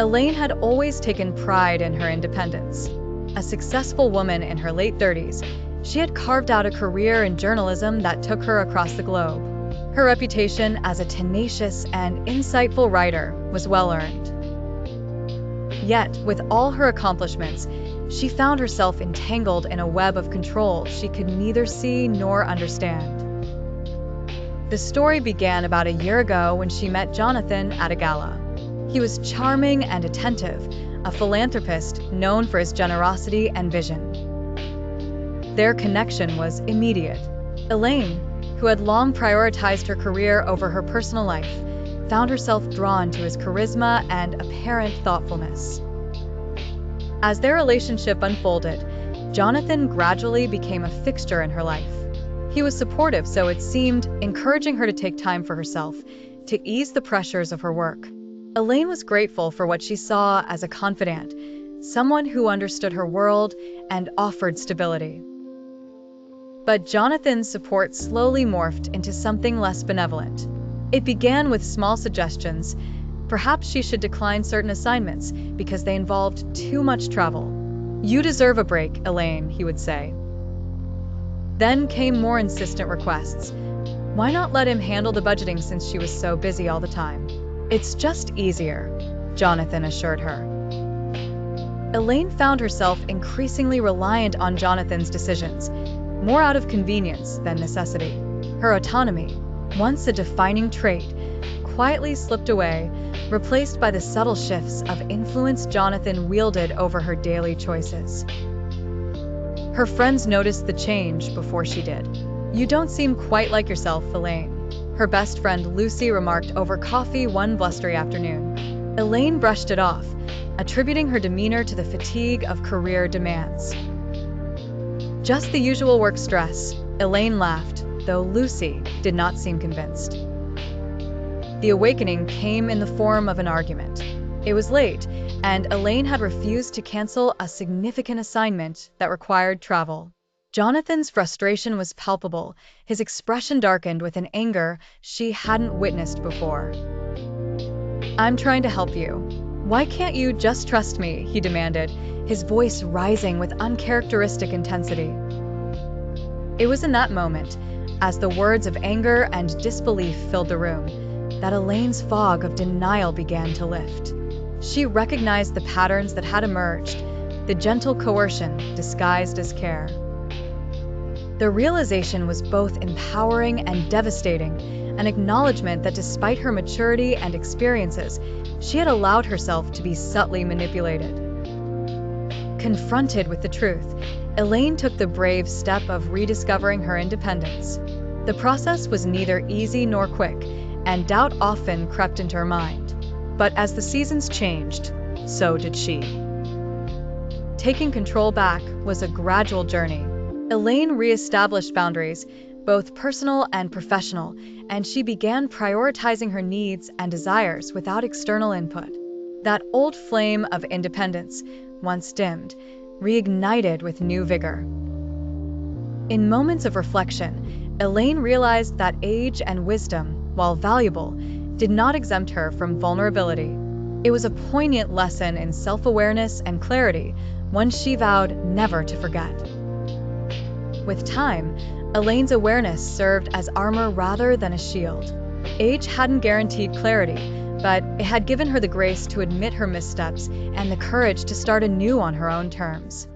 Elaine had always taken pride in her independence. A successful woman in her late 30s, she had carved out a career in journalism that took her across the globe. Her reputation as a tenacious and insightful writer was well-earned. Yet, with all her accomplishments, she found herself entangled in a web of control she could neither see nor understand. The story began about a year ago when she met Jonathan at a gala. He was charming and attentive, a philanthropist known for his generosity and vision. Their connection was immediate. Elaine, who had long prioritized her career over her personal life, found herself drawn to his charisma and apparent thoughtfulness. As their relationship unfolded, Jonathan gradually became a fixture in her life. He was supportive, so it seemed, encouraging her to take time for herself, to ease the pressures of her work. Elaine was grateful for what she saw as a confidant, someone who understood her world and offered stability. But Jonathan's support slowly morphed into something less benevolent. It began with small suggestions. Perhaps she should decline certain assignments because they involved too much travel. "You deserve a break, Elaine," he would say. Then came more insistent requests. Why not let him handle the budgeting since she was so busy all the time? "It's just easier," Jonathan assured her. Elaine found herself increasingly reliant on Jonathan's decisions, more out of convenience than necessity. Her autonomy, once a defining trait, quietly slipped away, replaced by the subtle shifts of influence Jonathan wielded over her daily choices. Her friends noticed the change before she did. "You don't seem quite like yourself, Elaine," her best friend Lucy remarked over coffee one blustery afternoon. Elaine brushed it off, attributing her demeanor to the fatigue of career demands. "Just the usual work stress," Elaine laughed, though Lucy did not seem convinced. The awakening came in the form of an argument. It was late, and Elaine had refused to cancel a significant assignment that required travel. Jonathan's frustration was palpable, his expression darkened with an anger she hadn't witnessed before. "I'm trying to help you. Why can't you just trust me?" he demanded, his voice rising with uncharacteristic intensity. It was in that moment, as the words of anger and disbelief filled the room, that Elaine's fog of denial began to lift. She recognized the patterns that had emerged, the gentle coercion disguised as care. The realization was both empowering and devastating, an acknowledgement that despite her maturity and experiences, she had allowed herself to be subtly manipulated. Confronted with the truth, Elaine took the brave step of rediscovering her independence. The process was neither easy nor quick, and doubt often crept into her mind. But as the seasons changed, so did she. Taking control back was a gradual journey. Elaine re-established boundaries, both personal and professional, and she began prioritizing her needs and desires without external input. That old flame of independence, once dimmed, reignited with new vigor. In moments of reflection, Elaine realized that age and wisdom, while valuable, did not exempt her from vulnerability. It was a poignant lesson in self-awareness and clarity, one she vowed never to forget. With time, Elaine's awareness served as armor rather than a shield. Age hadn't guaranteed clarity, but it had given her the grace to admit her missteps and the courage to start anew on her own terms.